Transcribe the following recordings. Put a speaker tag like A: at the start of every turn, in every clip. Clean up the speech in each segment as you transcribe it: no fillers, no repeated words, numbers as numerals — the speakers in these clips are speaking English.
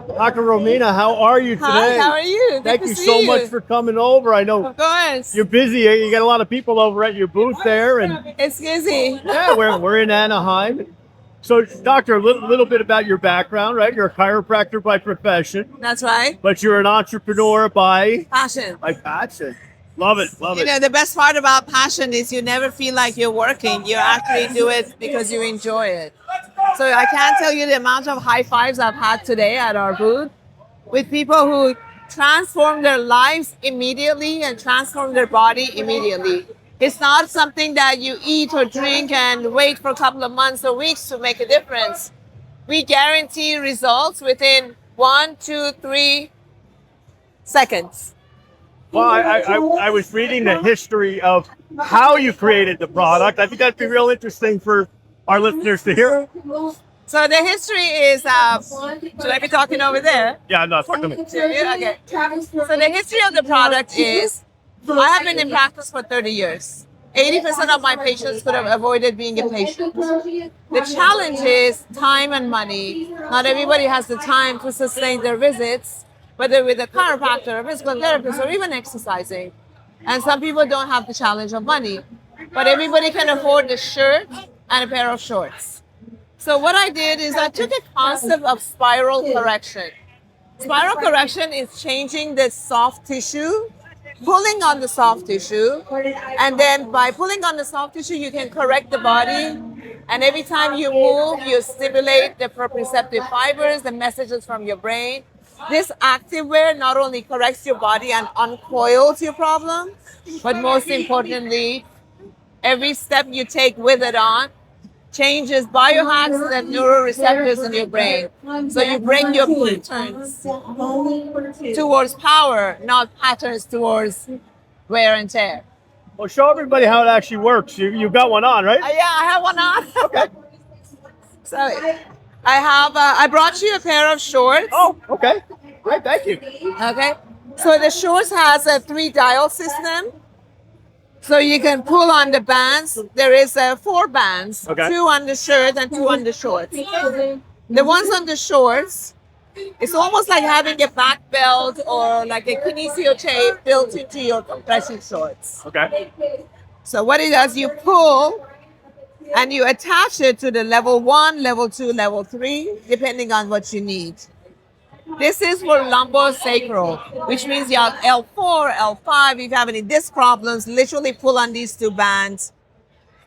A: Dr. Romina, how are you today?
B: Hi, how are you? Good
A: Thank
B: to
A: you
B: see
A: so
B: you.
A: much for coming over. I know
B: Of course.
A: you're busy. You got a lot of people over at your booth there, and
B: It's busy.
A: yeah, we're in Anaheim. So, doctor, a little bit about your background, right? You're a chiropractor by profession,
B: That's right.
A: but you're an entrepreneur by
B: Passion.
A: passion. Love it, love
B: You
A: it.
B: know, the best part about passion is you never feel like you're working. You actually do it because you enjoy it. So I can't tell you the amount of high fives I've had today at our booth with people who transform their lives immediately and transform their body immediately. It's not something that you eat or drink and wait for a couple of months or weeks to make a difference. We guarantee results within 1, 2, 3 seconds.
A: Well, I was reading the history of how you created the product. I think that'd be real interesting for our listeners to hear.
B: So the history is, should I be talking over there?
A: Yeah, no, talk to me.
B: Okay. So the history of the product is, I have been in practice for 30 years. 80% of my patients could have avoided being a patient. The challenge is time and money. Not everybody has the time to sustain their visits, whether with a chiropractor, a physical therapist, or even exercising. And some people don't have the challenge of money. But everybody can afford a shirt and a pair of shorts. So what I did is I took a concept of spiral correction. Spiral correction is changing the soft tissue, pulling on the soft tissue, and then by pulling on the soft tissue, you can correct the body. And every time you move, you stimulate the proprioceptive fibers, the messages from your brain. This activewear not only corrects your body and uncoils your problem, but most importantly, every step you take with it on changes biohacks and neuroreceptors in your brain. So you bring your patterns towards power, not patterns towards wear and tear.
A: Well, show everybody how it actually works. You've got one on, right?
B: Yeah, I have one on.
A: Okay.
B: So I brought you a pair of shorts.
A: Oh, okay. Great, thank you.
B: Okay. So the shorts has a 3-dial system. So you can pull on the bands. There is 4 bands,
A: Okay.
B: 2 on the shirt and 2 on the shorts. The ones on the shorts, it's almost like having a back belt or like a kinesio tape built into your compression shorts.
A: Okay.
B: So what it does, you pull and you attach it to the level 1, level 2, level 3, depending on what you need. This is for lumbosacral, which means you have L4, L5. If you have any disc problems, literally pull on these 2 bands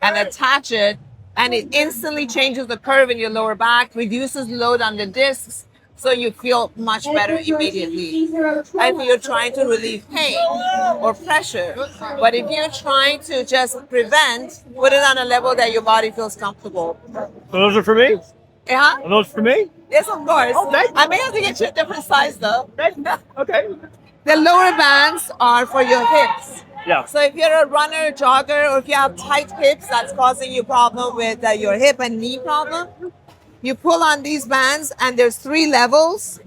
B: and attach it, and it instantly changes the curve in your lower back, reduces load on the discs, so you feel much better immediately. And you're trying to relieve pain or pressure. But if you're trying to just prevent, put it on a level that your body feels comfortable.
A: So those are for me?
B: Yeah?
A: Are those for me?
B: Yes, of course.
A: Oh, thank you.
B: I may have to get you a different size though.
A: Okay.
B: The lower bands are for your hips.
A: Yeah.
B: So if you're a runner, jogger, or if you have tight hips that's causing you problem with your hip and knee problem, you pull on these bands and there's 3 levels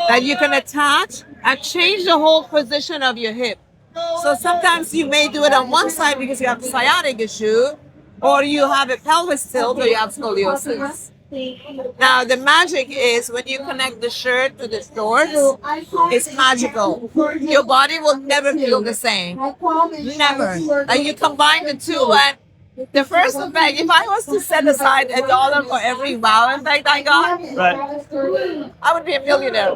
B: that you can attach and change the whole position of your hip. So sometimes you may do it on one side because you have a sciatic issue, or you have a pelvis tilt, or you have scoliosis. Now the magic is when you connect the shirt to the shorts, it's magical. Your body will never feel the same. Never. Like you combine the 2 and the first effect, if I was to set aside $1 for every wow effect I got,
A: Right.
B: I would be a millionaire.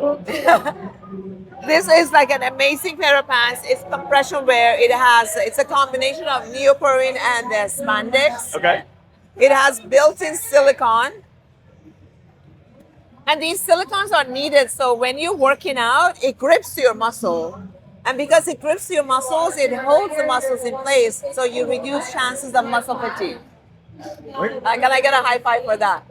B: This is like an amazing pair of pants. It's compression wear. It's a combination of neoprene and spandex.
A: Okay.
B: It has built-in silicone. And these silicons are needed so when you're working out, it grips your muscle. And because it grips your muscles, it holds the muscles in place, so you reduce chances of muscle fatigue. Can I get a high five for that?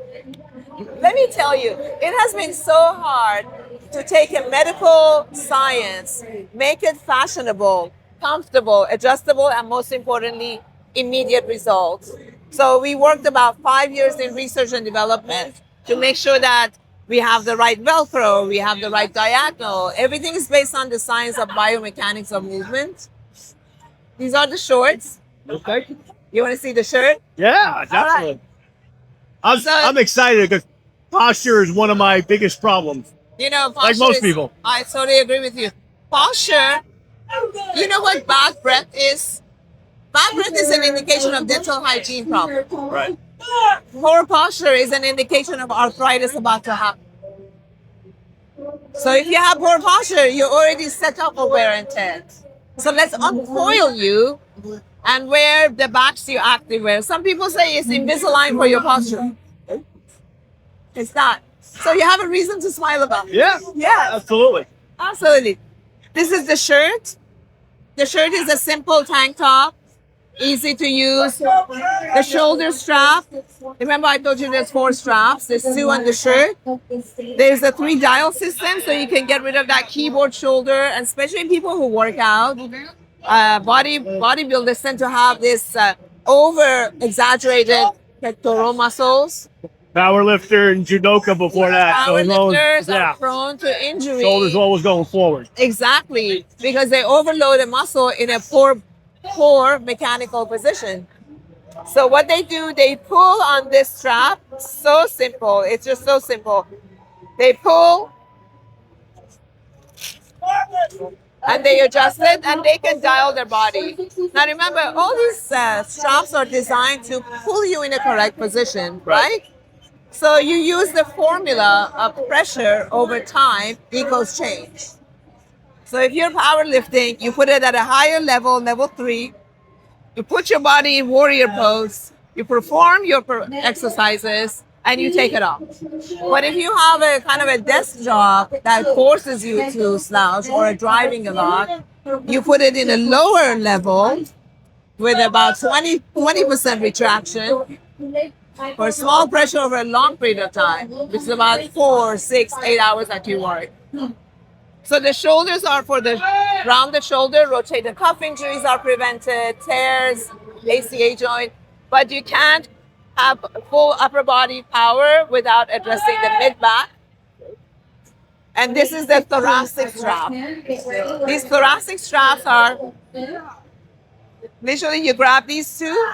B: Let me tell you, it has been so hard to take a medical science, make it fashionable, comfortable, adjustable, and most importantly, immediate results. So we worked about 5 years in research and development to make sure that we have the right Velcro, we have the right diagonal. Everything is based on the science of biomechanics of movement. These are the shorts.
A: Okay.
B: You want to see the shirt?
A: Yeah, definitely.
B: Right.
A: I'm excited because posture is one of my biggest problems.
B: You know,
A: Like most people.
B: I totally agree with you. Posture, you know what bad breath is? Bad breath is an indication of dental hygiene problem.
A: Right.
B: Poor posture is an indication of arthritis about to happen. So if you have poor posture, you're already set up for wear and tear. So let's uncoil you and wear the Bax-U Activewear. Some people say it's Invisalign for your posture. It's not. So you have a reason to smile about it.
A: Yeah.
B: Yeah.
A: Absolutely.
B: Absolutely. This is the shirt. The shirt is a simple tank top, easy to use. The shoulder strap. Remember I told you there's 4 straps. There's 2 on the shirt. There's a 3 dial system, so you can get rid of that keyboard shoulder, and especially people who work out. Bodybuilders tend to have this over exaggerated pectoral muscles.
A: Powerlifter and judoka before that.
B: Powerlifters are prone to injury.
A: Shoulders always going forward.
B: Exactly, because they overload a muscle in a poor mechanical position. So what they do, they pull on this strap. So simple. It's just so simple. They pull and they adjust it, and they can dial their body. Now remember, all these straps are designed to pull you in a correct position, right? So you use the formula of pressure over time equals change. So if you're powerlifting, you put it at a higher level, level 3. You put your body in warrior pose. You perform your exercises, and you take it off. But if you have a kind of a desk job that forces you to slouch or driving a lot, you put it in a lower level with about 20% retraction for small pressure over a long period of time, which is about 4, 6, 8 hours that you work. So the shoulders are for the rounded shoulder, rotated cuff injuries are prevented, tears, ACA joint, but you can't have full upper body power without addressing the mid-back. And this is the thoracic strap. These thoracic straps are, literally you grab these 2,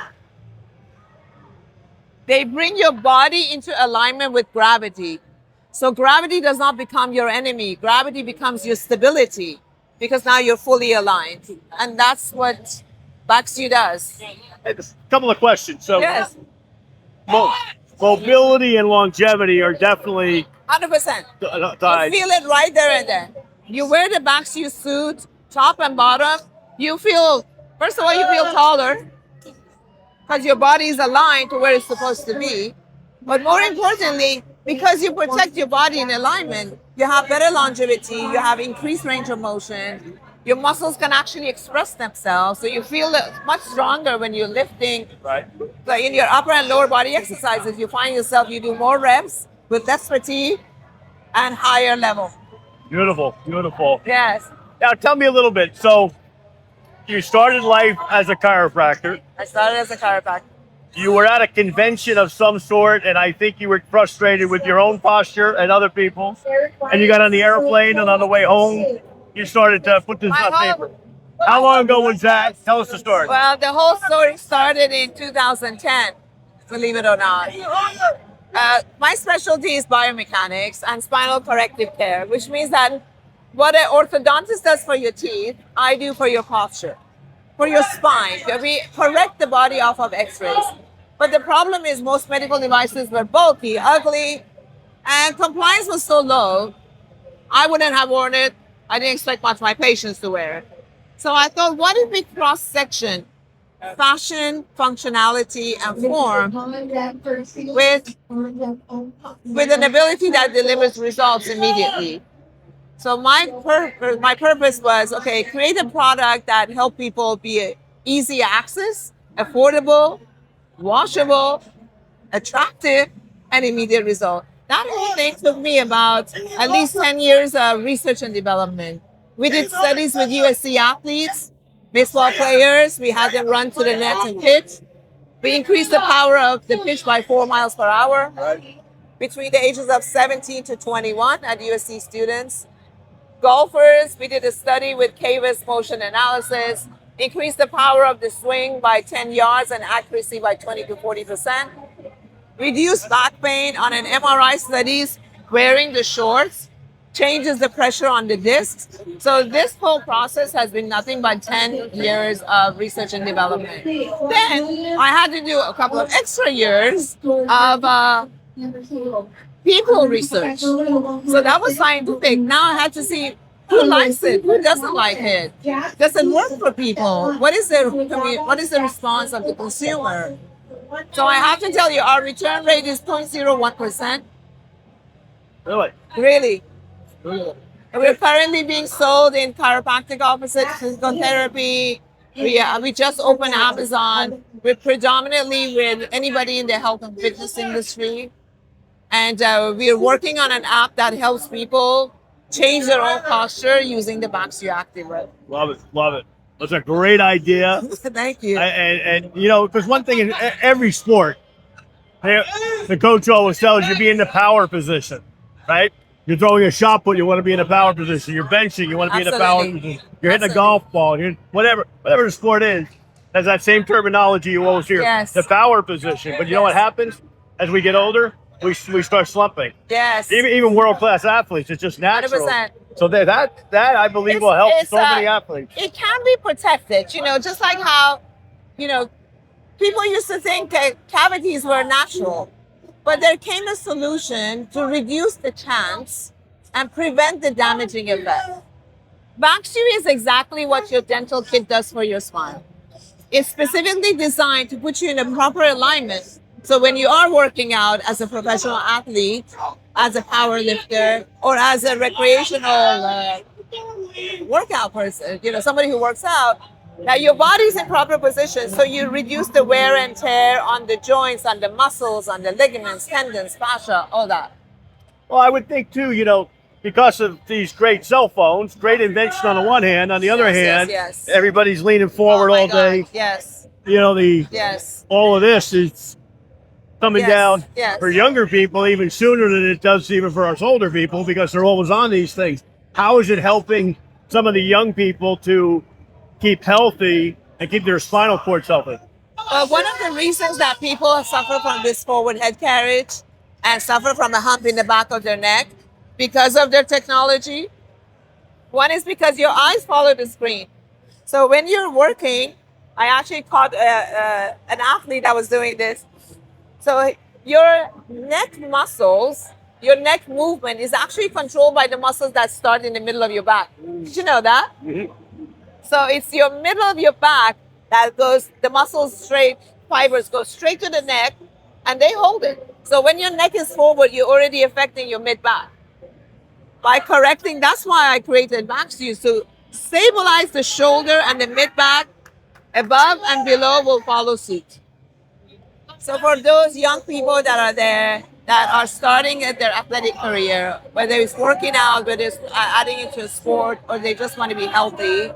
B: they bring your body into alignment with gravity. So gravity does not become your enemy. Gravity becomes your stability, because now you're fully aligned. And that's what Bax-U does.
A: A couple of questions. So
B: Yes,
A: mobility and longevity are definitely
B: 100%.
A: tied.
B: You feel it right there and then. You wear the Bax-U suit, top and bottom, you feel, first of all, you feel taller, because your body is aligned to where it's supposed to be. But more importantly, because you protect your body in alignment, you have better longevity, you have increased range of motion, your muscles can actually express themselves, so you feel much stronger when you're lifting.
A: Right.
B: Like in your upper and lower body exercises, you find yourself, you do more reps with less fatigue and higher level.
A: Beautiful, beautiful.
B: Yes.
A: Now tell me a little bit. So you started life as a chiropractor.
B: I started as a chiropractor.
A: You were at a convention of some sort, and I think you were frustrated with your own posture and other people's. And you got on the airplane, and on the way home, you started to put this on paper. How long ago was that? Tell us the story.
B: Well, the whole story started in 2010, believe it or not. My specialty is biomechanics and spinal corrective care, which means that what an orthodontist does for your teeth, I do for your posture, for your spine. We correct the body off of x-rays. But the problem is most medical devices were bulky, ugly, and compliance was so low, I wouldn't have worn it. I didn't expect much of my patients to wear it. So I thought, what if we cross-section fashion, functionality, and form with an ability that delivers results immediately? So my purpose was, okay, create a product that help people be easy access, affordable, washable, attractive, and immediate result. That whole thing took me about at least 10 years of research and development. We did studies with USC athletes, baseball players. We had them run to the net and pitch. We increased the power of the pitch by 4 miles per hour between the ages of 17 to 21 at USC students. Golfers, we did a study with KVIS motion analysis, increased the power of the swing by 10 yards and accuracy by 20 to 40%. reduced back pain on an MRI studies, wearing the shorts changes the pressure on the discs. So this whole process has been nothing but 10 years of research and development. Then I had to do a couple of extra years of people research. So that was scientific. Now I had to see who likes it, who doesn't like it. Does it work for people? What is the response of the consumer? So I have to tell you, our return rate is 0.01%.
A: Really?
B: Really. We're currently being sold in chiropractic offices, physical therapy. We just opened Amazon. We're predominantly with anybody in the health and fitness industry. And we're working on an app that helps people change their own posture using the Bax-U Activewear.
A: Love it. Love it. That's a great idea.
B: Thank you.
A: And you know, because one thing in every sport, the coach always tells you be in the power position, right? You're throwing a shot put, you want to be in a power position. You're benching, you want to be in a power position. You're hitting a golf ball, whatever the sport is. That's that same terminology you always hear.
B: Yes.
A: The power position. But you know what happens as we get older? We start slumping.
B: Yes.
A: Even world-class athletes, it's just natural.
B: 100%.
A: So that I believe will help so many athletes.
B: It can be protected, just like how, people used to think that cavities were natural. But there came a solution to reduce the chance and prevent the damaging effect. Bax-U is exactly what your dental kit does for your spine. It's specifically designed to put you in a proper alignment. So when you are working out as a professional athlete, as a power lifter, or as a recreational workout person, somebody who works out, now your body's in proper position, so you reduce the wear and tear on the joints, on the muscles, on the ligaments, tendons, fascia, all that.
A: Well, I would think too, because of these great cell phones, great invention on the one hand, on the other hand, everybody's leaning forward all day.
B: Yes.
A: All of this is coming down for younger people even sooner than it does even for us older people, because they're always on these things. How is it helping some of the young people to keep healthy and keep their spinal cords healthy?
B: One of the reasons that people suffer from this forward head carriage and suffer from a hump in the back of their neck because of their technology, one is because your eyes follow the screen. So when you're working, I actually caught an athlete that was doing this. So your neck muscles, your neck movement is actually controlled by the muscles that start in the middle of your back. Did you know that? Mm-hmm. So it's your middle of your back that goes, the fibers go straight to the neck and they hold it. So when your neck is forward, you're already affecting your mid-back. By correcting, that's why I created Bax-U, to stabilize the shoulder and the mid-back, above and below will follow suit. So for those young people that are there, that are starting at their athletic career, whether it's working out, whether it's adding into a sport, or they just want to be healthy,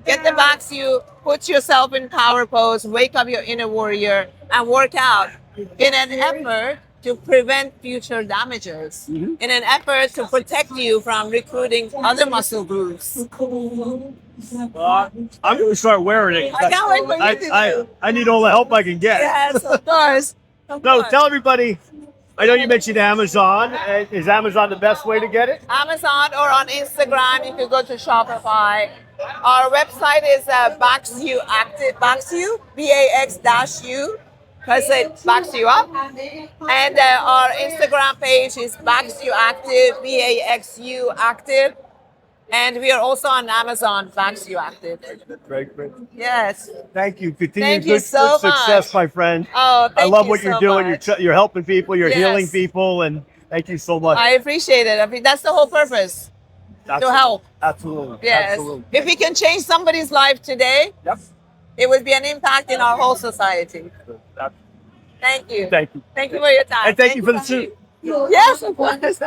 B: get the Bax-U, put yourself in power pose, wake up your inner warrior, and work out in an effort to prevent future damages, in an effort to protect you from recruiting other muscle groups.
A: I'm going to start wearing it.
B: I can't wait for you to do.
A: I need all the help I can get.
B: Yes, of course.
A: So tell everybody, I know you mentioned Amazon. Is Amazon the best way to get it?
B: Amazon or on Instagram, you can go to Shopify. Our website is Bax-U Active, Bax-U, BAX-U, press it, Bax-U up. And our Instagram page is Bax-U Active, BAX-U Active. And we are also on Amazon, Bax-U Active.
A: Great.
B: Yes.
A: Thank you.
B: Thank
A: Good success, my friend.
B: Oh, thank you.
A: I love what you're doing.
B: Much.
A: You're helping people. You're healing people. And thank you so much.
B: I appreciate it. I mean, that's the whole purpose. To help.
A: Absolutely.
B: Yes.
A: Absolutely.
B: If we can change somebody's life today, it would be an impact in our whole society. Thank you.
A: Thank you.
B: Thank you for your time.
A: And thank you for the suit.
B: Yes, of course.